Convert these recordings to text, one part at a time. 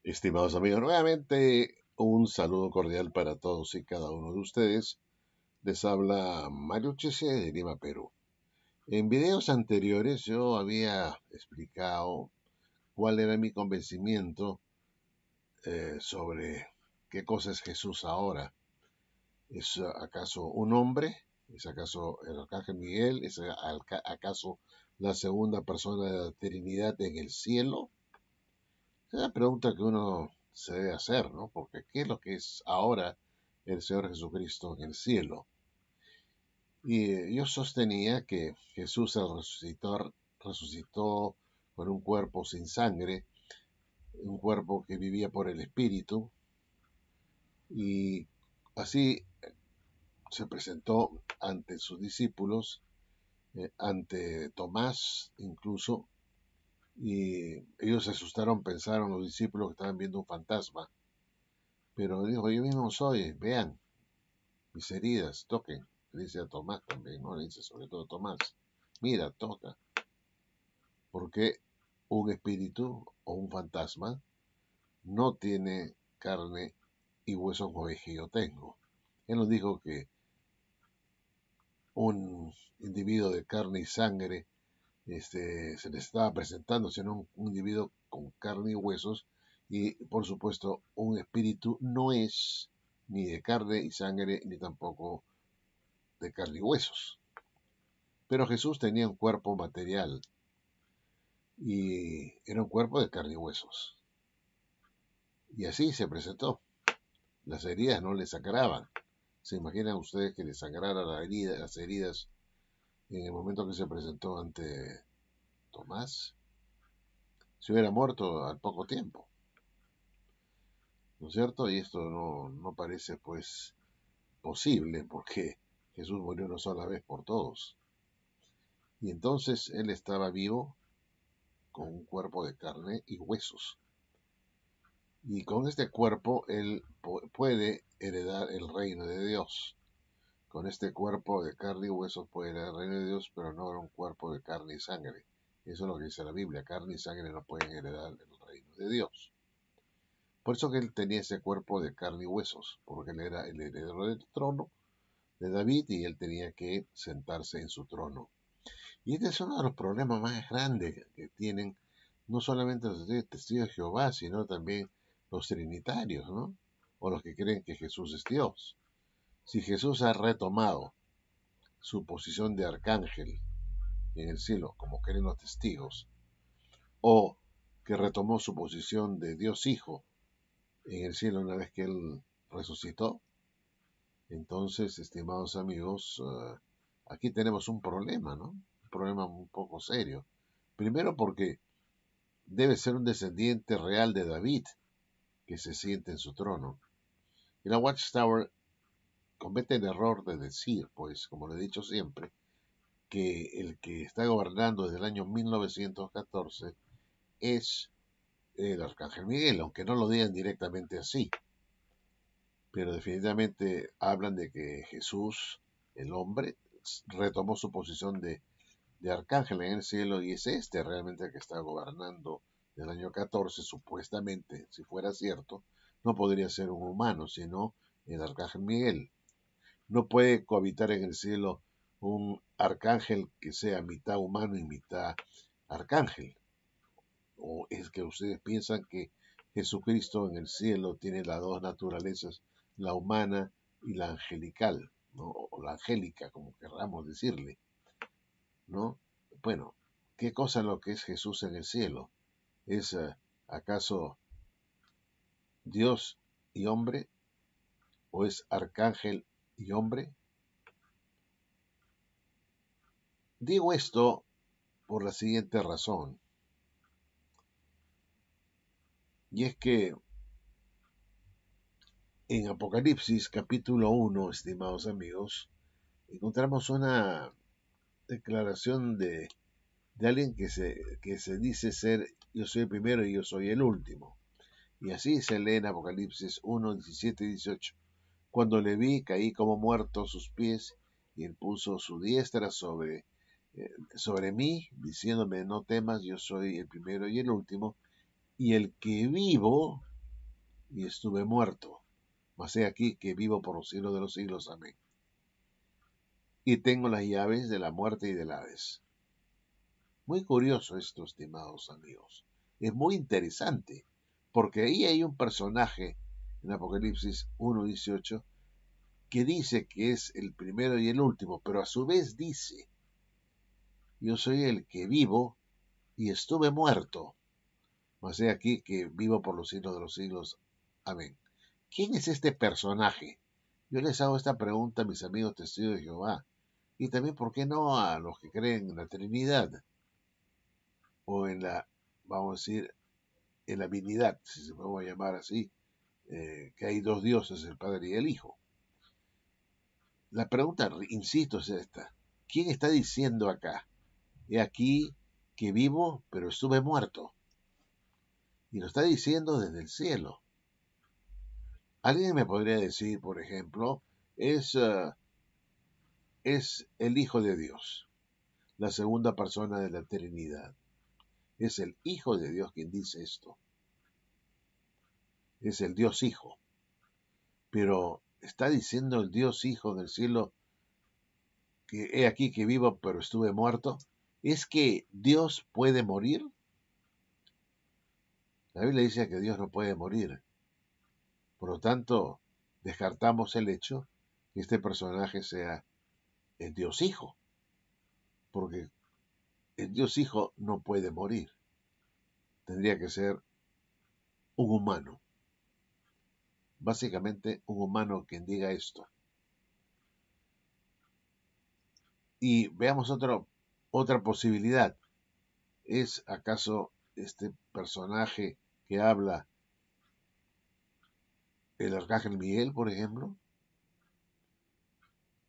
Estimados amigos, nuevamente un saludo cordial para todos y cada uno de ustedes. Les habla Mario Chese de Lima, Perú. En videos anteriores yo había explicado cuál era mi convencimiento sobre qué cosa es Jesús ahora. ¿Es acaso un hombre? ¿Es acaso el arcángel Miguel? ¿Es acaso la segunda persona de la Trinidad en el cielo? Es una pregunta que uno se debe hacer, ¿no? Porque ¿qué es lo que es ahora el Señor Jesucristo en el cielo? Y yo sostenía que Jesús al resucitó con un cuerpo sin sangre, un cuerpo que vivía por el Espíritu, y así se presentó ante sus discípulos, ante Tomás incluso, y ellos se asustaron, pensaron los discípulos que estaban viendo un fantasma, pero dijo, yo mismo soy, vean mis heridas, toquen. Le dice a Tomás también, ¿no? Le dice sobre todo a Tomás, mira, toca. Porque un espíritu o un fantasma no tiene carne y huesos como el que yo tengo. Él nos dijo que un individuo de carne y sangre se le estaba presentando, sino un individuo con carne y huesos, y por supuesto un espíritu no es ni de carne y sangre, ni tampoco de carne y huesos. Pero Jesús tenía un cuerpo material y era un cuerpo de carne y huesos. Y así se presentó. Las heridas no le sangraban. ¿Se imaginan ustedes que le sangraran las heridas en el momento que se presentó ante Tomás? Se hubiera muerto al poco tiempo, ¿no es cierto? Y esto no parece pues posible porque Jesús murió una sola vez por todos. Y entonces él estaba vivo con un cuerpo de carne y huesos. Y con este cuerpo él puede heredar el reino de Dios. Con este cuerpo de carne y huesos puede heredar el reino de Dios, pero no era un cuerpo de carne y sangre. Eso es lo que dice la Biblia. Carne y sangre no pueden heredar el reino de Dios. Por eso que él tenía ese cuerpo de carne y huesos, porque él era el heredero del trono de David y él tenía que sentarse en su trono. Y este es uno de los problemas más grandes que tienen no solamente los testigos de Jehová, sino también los trinitarios, ¿no? O los que creen que Jesús es Dios. Si Jesús ha retomado su posición de arcángel en el cielo, como creen los testigos, o que retomó su posición de Dios Hijo en el cielo una vez que Él resucitó, entonces, estimados amigos, aquí tenemos un problema, ¿no? Un problema un poco serio. Primero porque debe ser un descendiente real de David que se siente en su trono. Y la Watchtower comete el error de decir, pues, como le he dicho siempre, que el que está gobernando desde el año 1914 es el Arcángel Miguel, aunque no lo digan directamente así. Pero definitivamente hablan de que Jesús, el hombre, retomó su posición de arcángel en el cielo y es este realmente el que está gobernando del año 14, supuestamente, si fuera cierto, no podría ser un humano, sino el arcángel Miguel. No puede cohabitar en el cielo un arcángel que sea mitad humano y mitad arcángel. ¿O es que ustedes piensan que Jesucristo en el cielo tiene las dos naturalezas, la humana y la angelical, ¿no? O la angélica, como querramos decirle, ¿no? Bueno, ¿qué cosa es lo que es Jesús en el cielo? ¿Es acaso Dios y hombre? ¿O es arcángel y hombre? Digo esto por la siguiente razón, y es que en Apocalipsis capítulo 1, estimados amigos, encontramos una declaración de alguien que se dice ser yo soy el primero y yo soy el último. Y así se lee en Apocalipsis 1, 17 y 18. Cuando le vi, caí como muerto a sus pies, y él puso su diestra sobre mí, diciéndome, no temas, yo soy el primero y el último, y el que vivo, y estuve muerto, mas he aquí que vivo por los siglos de los siglos. Amén. Y tengo las llaves de la muerte y del Hades. Muy curioso esto, estimados amigos. Es muy interesante, porque ahí hay un personaje en Apocalipsis 1:18 que dice que es el primero y el último, pero a su vez dice, yo soy el que vivo y estuve muerto, mas he aquí que vivo por los siglos de los siglos. Amén. ¿Quién es este personaje? Yo les hago esta pregunta a mis amigos testigos de Jehová, y también, ¿por qué no a los que creen en la Trinidad? O en la, vamos a decir, en la divinidad, si se puede llamar así, que hay dos dioses, el Padre y el Hijo. La pregunta, insisto, es esta. ¿Quién está diciendo acá? He aquí que vivo, pero estuve muerto. Y lo está diciendo desde el cielo. Alguien me podría decir, por ejemplo, es el Hijo de Dios, la segunda persona de la Trinidad. Es el Hijo de Dios quien dice esto. Es el Dios Hijo. Pero está diciendo el Dios Hijo del cielo que he aquí que vivo, pero estuve muerto. ¿Es que Dios puede morir? La Biblia dice que Dios no puede morir. Por lo tanto, descartamos el hecho que este personaje sea el Dios Hijo, porque el Dios Hijo no puede morir. Tendría que ser un humano. Básicamente, un humano quien diga esto. Y veamos otra posibilidad. ¿Es acaso este personaje que habla el arcángel Miguel, por ejemplo?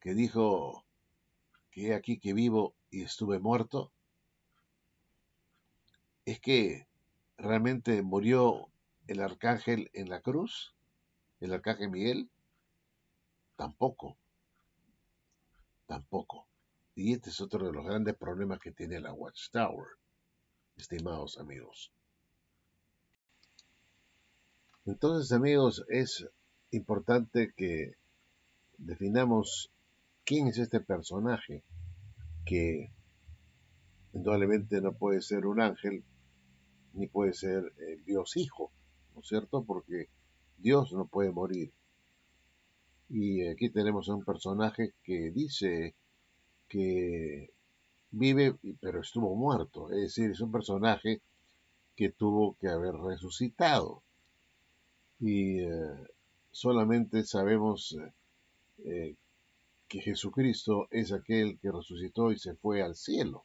Que dijo que he aquí que vivo y estuve muerto. ¿Es que realmente murió el arcángel en la cruz? ¿El arcángel Miguel? Tampoco, tampoco. Y este es otro de los grandes problemas que tiene la Watchtower, estimados amigos. Entonces, amigos, es importante que definamos quién es este personaje que indudablemente no puede ser un ángel ni puede ser el Dios Hijo, ¿no es cierto? Porque Dios no puede morir. Y aquí tenemos a un personaje que dice que vive pero estuvo muerto, es decir, es un personaje que tuvo que haber resucitado. Y solamente sabemos eh, que Jesucristo es aquel que resucitó y se fue al cielo.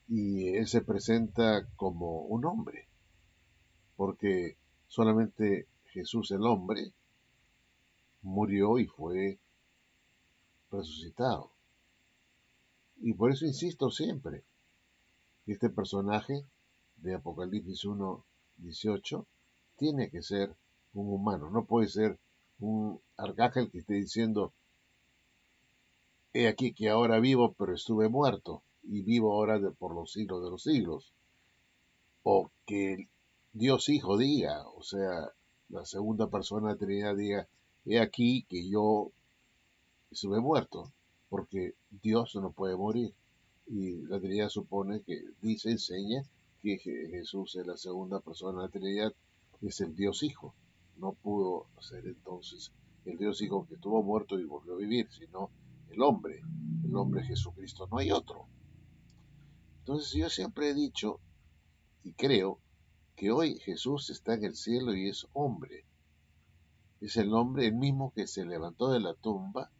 Y él se presenta como un hombre, porque solamente Jesús el hombre murió y fue resucitado. Y por eso insisto siempre que este personaje de Apocalipsis 1:18 tiene que ser un humano, no puede ser un arcángel que esté diciendo, he aquí que ahora vivo, pero estuve muerto, y vivo ahora por los siglos de los siglos. O que Dios Hijo diga, o sea, la segunda persona de la Trinidad diga, he aquí que yo estuve muerto, porque Dios no puede morir. Y la Trinidad supone que dice, enseña que Jesús es la segunda persona de la Trinidad, es el Dios Hijo. No pudo ser entonces el Dios Hijo que estuvo muerto y volvió a vivir, sino el hombre Jesucristo, no hay otro. Entonces yo siempre he dicho y creo que hoy Jesús está en el cielo y es hombre. Es el hombre el mismo que se levantó de la tumba,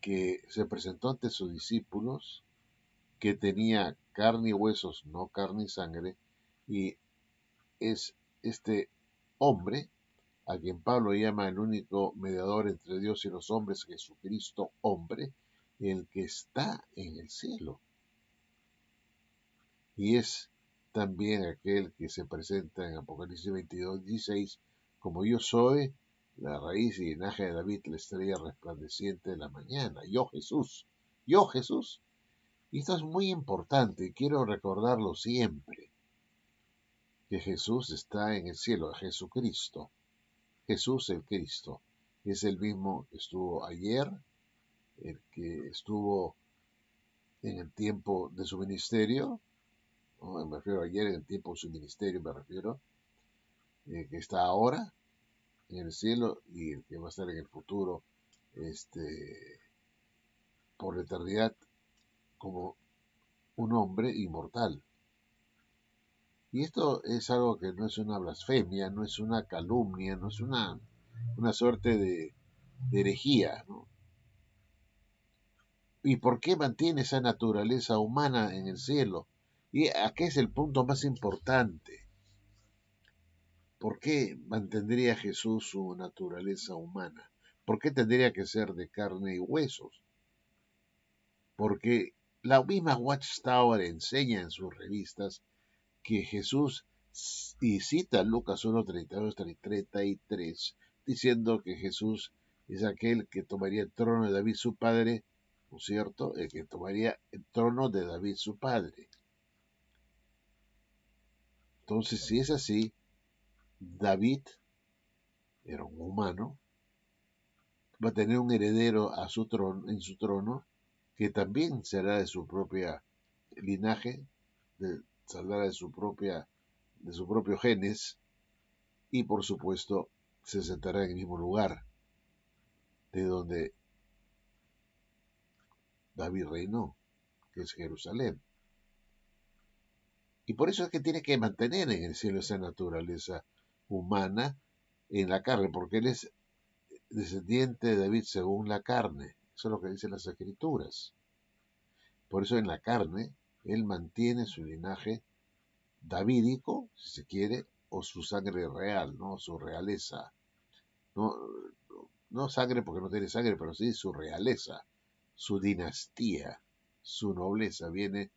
que se presentó ante sus discípulos, que tenía carne y huesos, no carne y sangre, y es este hombre a quien Pablo llama el único mediador entre Dios y los hombres, Jesucristo hombre, el que está en el cielo. Y es también aquel que se presenta en Apocalipsis 22:16, como yo soy la raíz y linaje de David, la estrella resplandeciente de la mañana. Yo Jesús, yo Jesús. Y esto es muy importante y quiero recordarlo siempre. que Jesús está en el cielo, Jesucristo. Jesús el Cristo. Es el mismo que estuvo ayer, el que estuvo en el tiempo de su ministerio, ¿no? Me refiero ayer en el tiempo de su ministerio, me refiero, que está ahora en el cielo y el que va a estar en el futuro, por la eternidad como un hombre inmortal. Y esto es algo que no es una blasfemia, no es una calumnia, no es una suerte de herejía, ¿no? ¿Y por qué mantiene esa naturaleza humana en el cielo? Y aquí es el punto más importante. ¿Por qué mantendría Jesús su naturaleza humana? ¿Por qué tendría que ser de carne y huesos? Porque la misma Watchtower enseña en sus revistas que Jesús, y cita Lucas 1:32-33, diciendo que Jesús es aquel que tomaría el trono de David su padre, ¿no es cierto? El que tomaría el trono de David su padre. Entonces, si es así, David era un humano, va a tener un heredero a su trono, en su trono, que también será de su propia linaje, saldrá de su propio genes, y por supuesto se sentará en el mismo lugar de donde David reinó, que es Jerusalén. Y por eso es que tiene que mantener en el cielo esa naturaleza humana en la carne, porque él es descendiente de David según la carne. Eso es lo que dicen las escrituras. Por eso en la carne él mantiene su linaje davídico, si se quiere, o su sangre real, ¿no? Su realeza. No, no sangre porque no tiene sangre, pero sí su realeza, su dinastía, su nobleza viene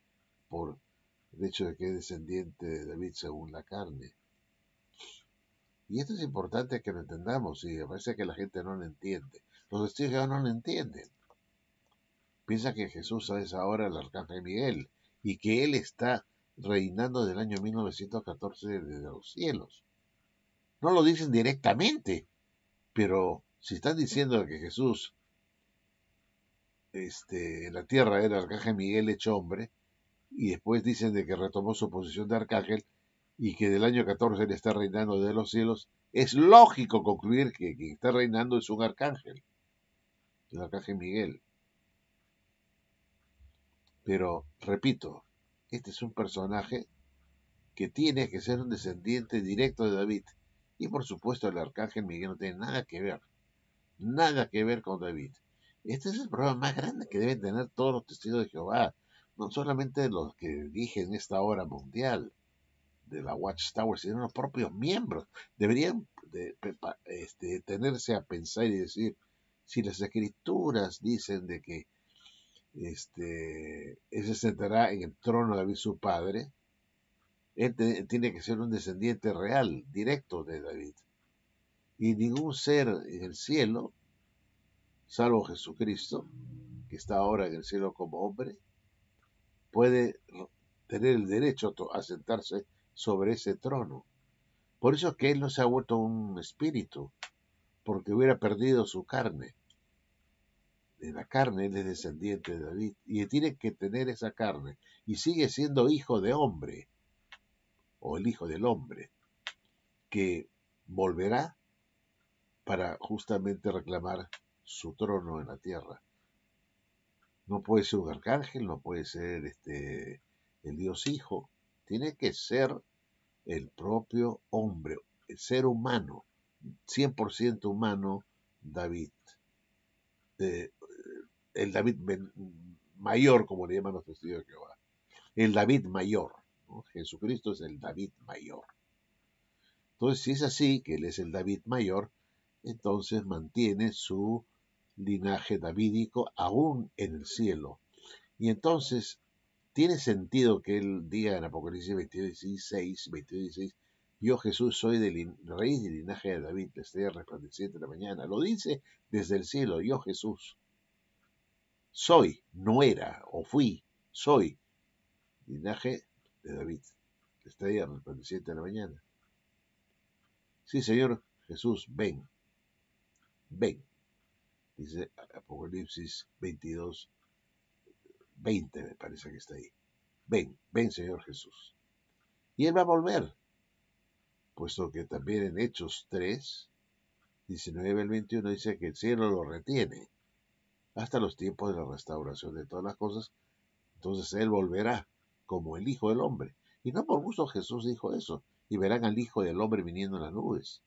por el hecho de que es descendiente de David según la carne. Y esto es importante que lo entendamos, y me parece que la gente no lo entiende. Los testigos de Jehová no lo entienden. Piensa que Jesús es ahora el arcángel Miguel y que él está reinando desde el año 1914 desde los cielos. No lo dicen directamente, pero si están diciendo que Jesús en la tierra era el arcángel Miguel hecho hombre, y después dicen de que retomó su posición de arcángel y que del año 14 él está reinando desde los cielos, es lógico concluir que quien está reinando es un arcángel, el arcángel Miguel. Pero, repito, este es un personaje que tiene que ser un descendiente directo de David. Y por supuesto el arcángel Miguel no tiene nada que ver con David. Este es el problema más grande que deben tener todos los testigos de Jehová, no solamente los que dirigen esta obra mundial de la Watchtower, sino los propios miembros. Deberían tenerse a pensar y decir, si las escrituras dicen de que él se sentará en el trono de David su padre, él tiene que ser un descendiente real, directo de David. Y ningún ser en el cielo, salvo Jesucristo, que está ahora en el cielo como hombre, puede tener el derecho a sentarse sobre ese trono. Por eso es que él no se ha vuelto un espíritu, porque hubiera perdido su carne. De la carne él es descendiente de David y tiene que tener esa carne y sigue siendo hijo de hombre, o el hijo del hombre, que volverá para justamente reclamar su trono en la tierra. No puede ser un arcángel, no puede ser el Dios Hijo, tiene que ser el propio hombre, el ser humano, 100% humano, David. El David mayor, como le llaman los testigos de Jehová. El David mayor, ¿no? Jesucristo es el David mayor. Entonces, si es así, que él es el David mayor, entonces mantiene su linaje davídico aún en el cielo. Y entonces, tiene sentido que él diga en Apocalipsis 22:16, yo Jesús soy del rey del linaje de David, la estrella resplandeciente de la mañana. Lo dice desde el cielo, yo Jesús soy, no era o fui, soy linaje de David. está ahí resplandeciente de la mañana. Sí, Señor Jesús, ven, ven, dice Apocalipsis 22, 20 me parece que está ahí. Ven, ven Señor Jesús. Y Él va a volver, puesto que también en Hechos 3, 19 al 21 dice que el cielo lo retiene hasta los tiempos de la restauración de todas las cosas. Entonces Él volverá como el Hijo del Hombre. Y no por gusto Jesús dijo eso. Y verán al Hijo del Hombre viniendo en las nubes.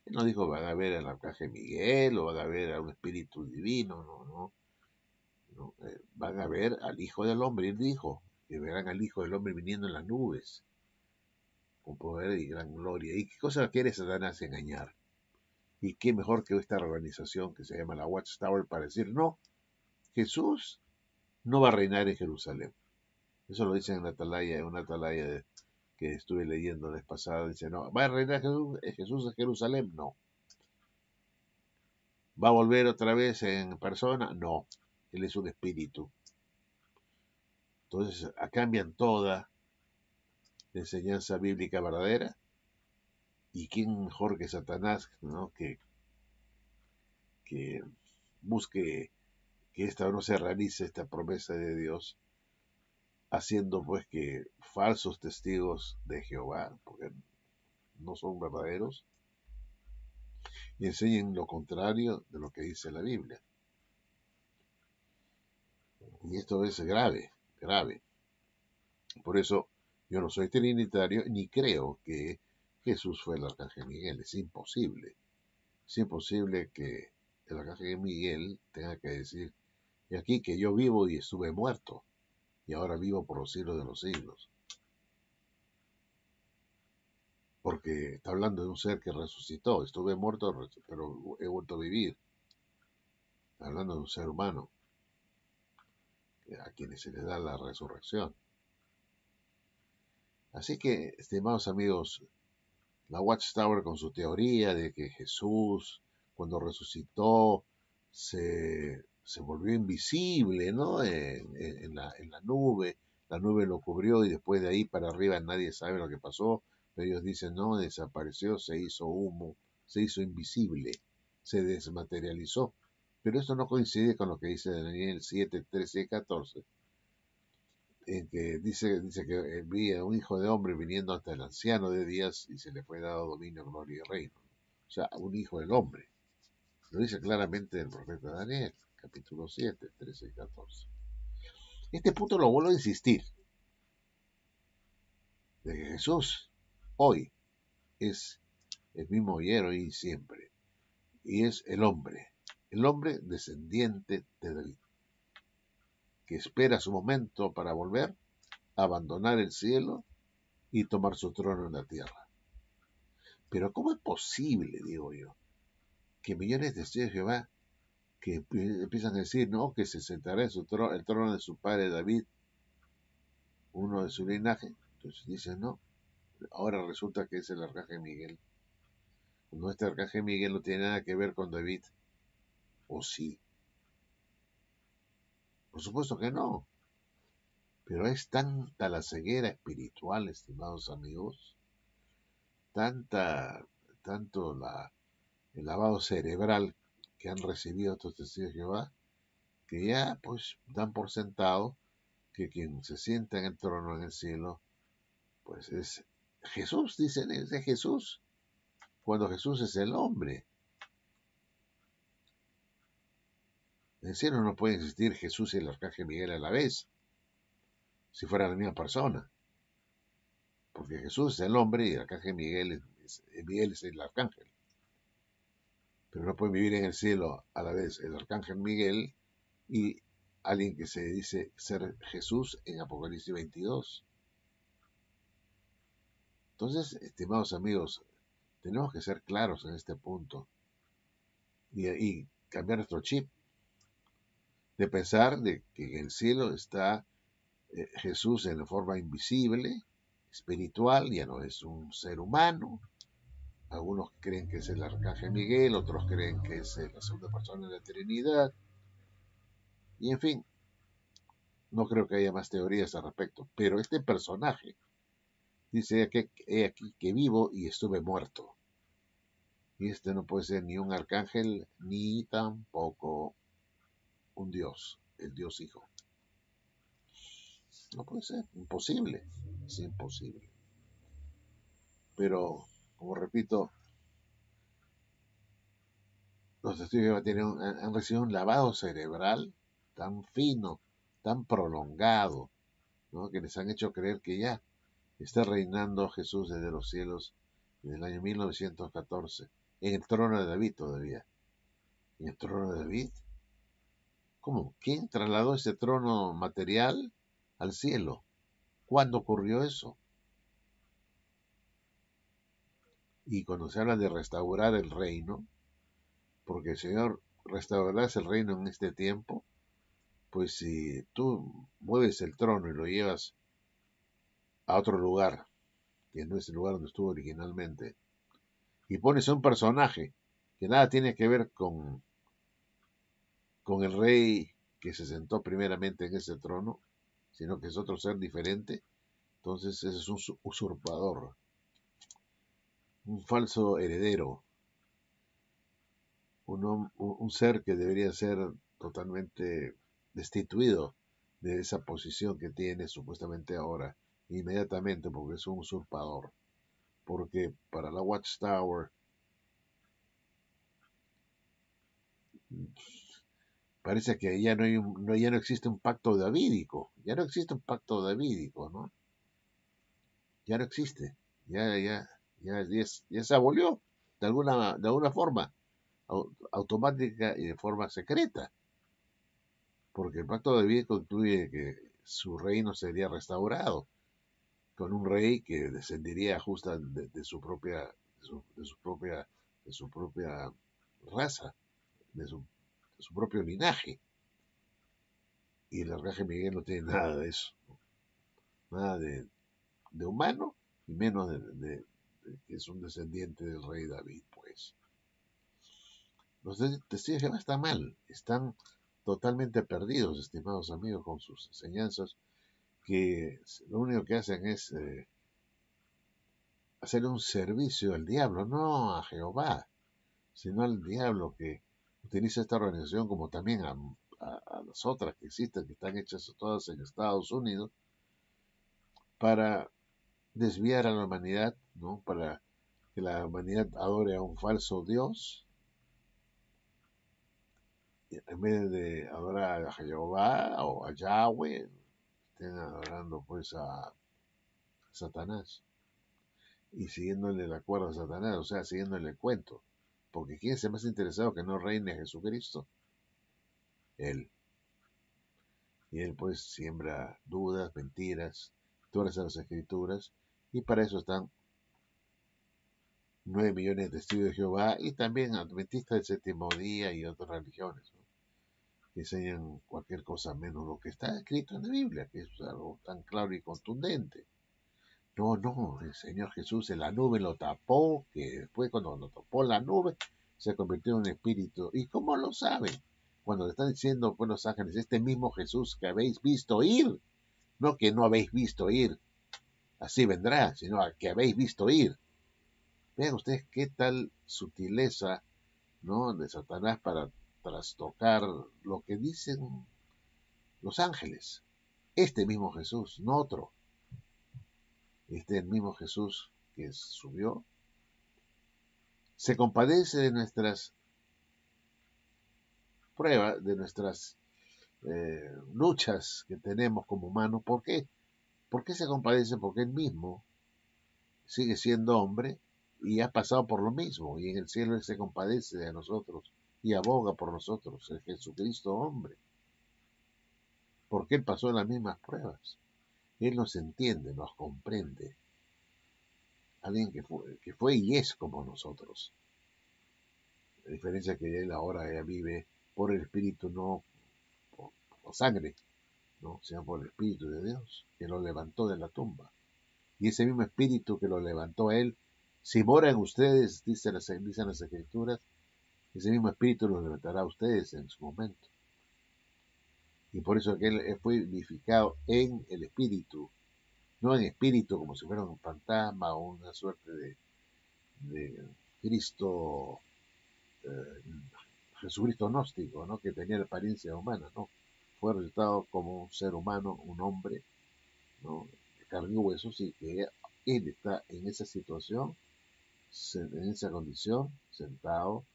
Él no dijo van a ver al arcángel Miguel o van a ver a un espíritu divino, no. Van a ver al Hijo del Hombre. Él dijo que verán al Hijo del Hombre viniendo en las nubes con poder y gran gloria. ¿Y qué cosa quiere Satanás engañar? Y qué mejor que esta organización que se llama la Watchtower para decir, no, Jesús no va a reinar en Jerusalén. Eso lo dicen en una atalaya que estuve leyendo la vez pasada. Dice, no, ¿va a reinar Jesús en Jerusalén? No. ¿Va a volver otra vez en persona? No. Él es un espíritu. Entonces, cambian toda la enseñanza bíblica verdadera. ¿Y quién mejor que Satanás, ¿no? que busque que esta no se realice, esta promesa de Dios, haciendo pues que falsos testigos de Jehová, porque no son verdaderos, y enseñen lo contrario de lo que dice la Biblia. Y esto es grave, grave. Por eso yo no soy trinitario ni creo que Jesús fue el arcángel Miguel. Es imposible. Es imposible que el arcángel Miguel tenga que decir, y aquí que yo vivo y estuve muerto, y ahora vivo por los siglos de los siglos. Porque está hablando de un ser que resucitó. Estuve muerto, pero he vuelto a vivir. Está hablando de un ser humano a quienes se le da la resurrección. Así que, estimados amigos, la Watchtower con su teoría de que Jesús, cuando resucitó, se volvió invisible, ¿no? En la nube lo cubrió y después de ahí para arriba nadie sabe lo que pasó, pero ellos dicen, no, desapareció, se hizo humo, se hizo invisible, se desmaterializó. Pero esto no coincide con lo que dice Daniel 7, 13 y 14, en que dice que vi a un hijo de hombre viniendo hasta el anciano de días y se le fue dado dominio, gloria y reino. O sea, un hijo del hombre. Lo dice claramente el profeta Daniel, capítulo 7, 13 y 14. Este punto lo vuelvo a insistir, de que Jesús hoy es el mismo ayer, hoy y siempre. Y es el hombre descendiente de David, que espera su momento para volver, abandonar el cielo y tomar su trono en la tierra. Pero ¿cómo es posible, digo yo, que millones de testigos de Jehová que empiezan a decir, no, que se sentará en el trono de su padre David, uno de su linaje? Entonces dicen, no, ahora resulta que es el arcángel Miguel. No, este arcángel Miguel no tiene nada que ver con David. ¿O sí? Por supuesto que no. Pero es tanta la ceguera espiritual, estimados amigos, tanto el lavado cerebral que han recibido estos testigos de Jehová, que ya pues dan por sentado que quien se sienta en el trono en el cielo, pues es Jesús, dicen, es de Jesús, cuando Jesús es el hombre. En el cielo no puede existir Jesús y el arcángel Miguel a la vez, si fuera la misma persona, porque Jesús es el hombre y el arcángel Miguel es el arcángel. Pero no pueden vivir en el cielo a la vez el arcángel Miguel y alguien que se dice ser Jesús en Apocalipsis 22. Entonces, estimados amigos, tenemos que ser claros en este punto y cambiar nuestro chip de pensar de que en el cielo está Jesús en forma invisible, espiritual, ya no es un ser humano. Algunos creen que es el arcángel Miguel, otros creen que es la segunda persona de la Trinidad. Y en fin, no creo que haya más teorías al respecto. Pero este personaje Dice que he aquí que vivo y estuve muerto. Y este no puede ser ni un arcángel, ni tampoco un Dios, el Dios Hijo. No puede ser, imposible, es imposible. Pero, como repito, los testigos de Jehová han recibido un lavado cerebral tan fino, tan prolongado, ¿no? Que les han hecho creer que ya está reinando Jesús desde los cielos en el año 1914, en el trono de David todavía. ¿En el trono de David? ¿Cómo? ¿Quién trasladó ese trono material al cielo? ¿Cuándo ocurrió eso? Y cuando se habla de restaurar el reino, porque el Señor restaurará el reino en este tiempo, pues si tú mueves el trono y lo llevas a otro lugar, que no es el lugar donde estuvo originalmente, y pones a un personaje que nada tiene que ver con el rey que se sentó primeramente en ese trono, sino que es otro ser diferente, entonces ese es un usurpador, un falso heredero, un ser que debería ser totalmente destituido de esa posición que tiene supuestamente ahora, inmediatamente, porque es un usurpador. Porque para la Watchtower parece que ya ya no existe un pacto davídico, ya no existe un pacto davídico, ¿no? Ya no existe, ya se abolió de alguna forma, automática y de forma secreta, porque el pacto davídico incluye que su reino sería restaurado con un rey que descendería justo de su propia, de su propia, de su propia raza, de su, de su propio linaje. Y el arcángel Miguel no tiene nada de eso, nada de humano y menos de que es un descendiente del rey David, pues. Los testigos de Jehová están mal, están totalmente perdidos, estimados amigos, con sus enseñanzas, que lo único que hacen es hacer un servicio al diablo, no a Jehová, sino al diablo, que utiliza esta organización como también a las otras que existen, que están hechas todas en Estados Unidos, para desviar a la humanidad, ¿no? Para que la humanidad adore a un falso Dios, en vez de adorar a Jehová o a Yahweh, estén adorando pues a Satanás y siguiéndole la cuerda a Satanás, o sea, siguiéndole el cuento. Porque ¿quién es el más interesado que no reine a Jesucristo? Él. Y él pues siembra dudas, mentiras, tuerce las escrituras, y para eso están 9 millones de testigos de Jehová y también adventistas del séptimo día y otras religiones, ¿no? Que enseñan cualquier cosa menos lo que está escrito en la Biblia, que es algo tan claro y contundente. No, no, el Señor Jesús en la nube lo tapó, que después cuando lo tapó la nube se convirtió en un espíritu. ¿Y cómo lo saben? Cuando le están diciendo pues los ángeles, este mismo Jesús que habéis visto ir, no que no habéis visto ir, así vendrá, sino a que habéis visto ir. Vean ustedes qué tal sutileza, ¿no? De Satanás para trastocar lo que dicen los ángeles. Este mismo Jesús, no otro. Este mismo Jesús que subió, se compadece de nuestras pruebas, de nuestras luchas que tenemos como humanos. ¿Por qué? ¿Por qué se compadece? Porque él mismo sigue siendo hombre y ha pasado por lo mismo. Y en el cielo él se compadece de nosotros y aboga por nosotros, el Jesucristo hombre. Porque él pasó las mismas pruebas. Él nos entiende, nos comprende. Alguien que fue y es como nosotros. La diferencia es que él ahora ya vive por el Espíritu, no por sangre, ¿no? Sino por el Espíritu de Dios, que lo levantó de la tumba. Y ese mismo Espíritu que lo levantó a él, si mora en ustedes, dicen las Escrituras, ese mismo Espíritu los levantará a ustedes en su momento. Y por eso que él fue vivificado en el Espíritu, no en espíritu como si fuera un fantasma o una suerte de Cristo, eh, Jesucristo gnóstico, ¿no? Que tenía la apariencia humana, ¿no? Fue resucitado como un ser humano, un hombre, ¿no? De carne y huesos, y que él está en esa situación, en esa condición, sentado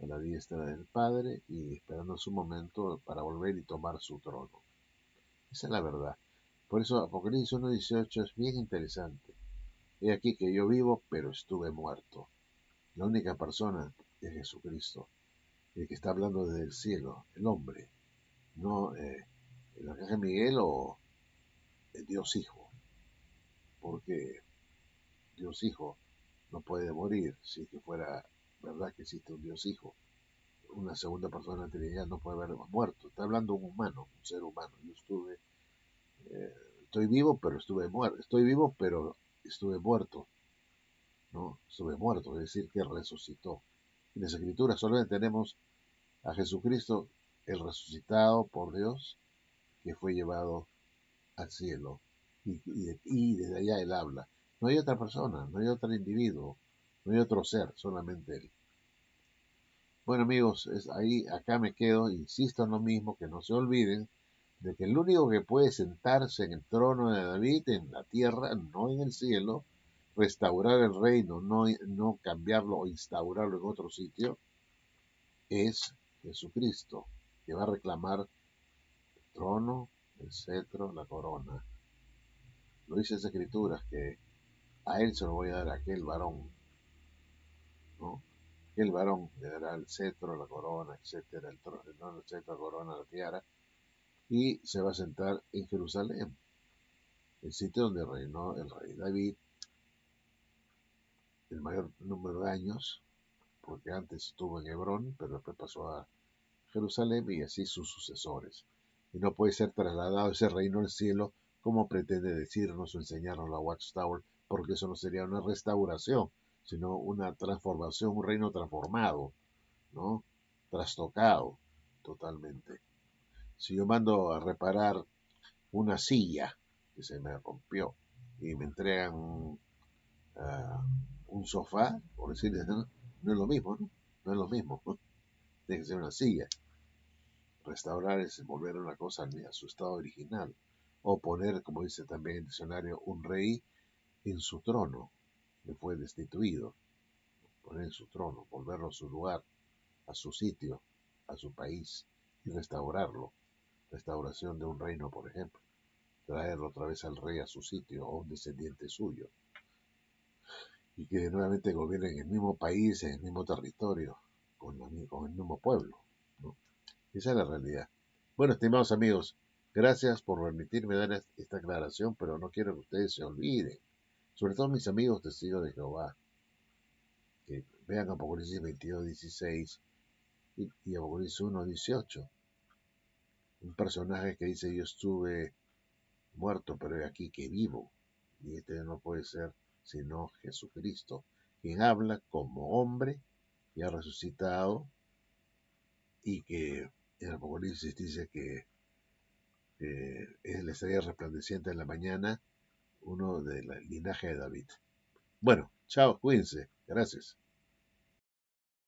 a la diestra del Padre y esperando su momento para volver y tomar su trono. Esa es la verdad. Por eso Apocalipsis 1:18 es bien interesante. He aquí que yo vivo, pero estuve muerto. La única persona es Jesucristo, el que está hablando desde el cielo, el hombre, no el arcángel Miguel o el Dios Hijo, porque Dios Hijo no puede morir si que fuera verdad que existe un Dios Hijo. Una segunda persona de la Trinidad no puede haber muerto. Está hablando un humano, un ser humano. Yo eh, estoy vivo, pero estuve muerto. Estoy vivo, pero estuve muerto. ¿No? Estuve muerto, es decir, que resucitó. En las Escrituras solamente tenemos a Jesucristo, el resucitado por Dios, que fue llevado al cielo. Y desde allá él habla. No hay otra persona, no hay otro individuo, no hay otro ser, solamente él. Bueno amigos, ahí acá me quedo, insisto en lo mismo, que no se olviden de que el único que puede sentarse en el trono de David en la tierra, no en el cielo, restaurar el reino, no cambiarlo o instaurarlo en otro sitio, es Jesucristo, que va a reclamar el trono, el cetro, la corona. Lo dice las Escrituras, que a él se lo voy a dar a aquel varón, ¿no? Aquel varón le dará el cetro, la corona, etcétera, el trono, no, el cetro, la corona, la tiara, y se va a sentar en Jerusalén, el sitio donde reinó el rey David el mayor número de años, porque antes estuvo en Hebrón, pero después pasó a Jerusalén y así sus sucesores. Y no puede ser trasladado ese reino al cielo como pretende decirnos o enseñarnos la Watchtower, porque eso no sería una restauración, sino una transformación, un reino transformado, ¿no? Trastocado totalmente. Si yo mando a reparar una silla que se me rompió y me entregan un sofá, por decirles, ¿no? No es lo mismo, ¿no? No es lo mismo, ¿no? Tiene que ser una silla. Restaurar es volver una cosa a su estado original. O poner, como dice también el diccionario, un rey en su trono, que fue destituido. Poner en su trono, volverlo a su lugar, a su sitio, a su país, y restaurarlo. Restauración de un reino, por ejemplo. Traerlo otra vez al rey a su sitio, o un descendiente suyo. Y que nuevamente gobiernen en el mismo país, en el mismo territorio, con el mismo pueblo, ¿no? Esa es la realidad. Bueno, estimados amigos, gracias por permitirme dar esta aclaración, pero no quiero que ustedes se olviden, sobre todo mis amigos testigos de Jehová, que vean Apocalipsis 22:16 y Apocalipsis 1:18. Un personaje que dice: yo estuve muerto, pero he aquí que vivo. Y este no puede ser sino Jesucristo, quien habla como hombre y ha resucitado, y que en Apocalipsis dice que es la estrella resplandeciente en la mañana, uno del linaje de David. Bueno, chao, cuídense. Gracias.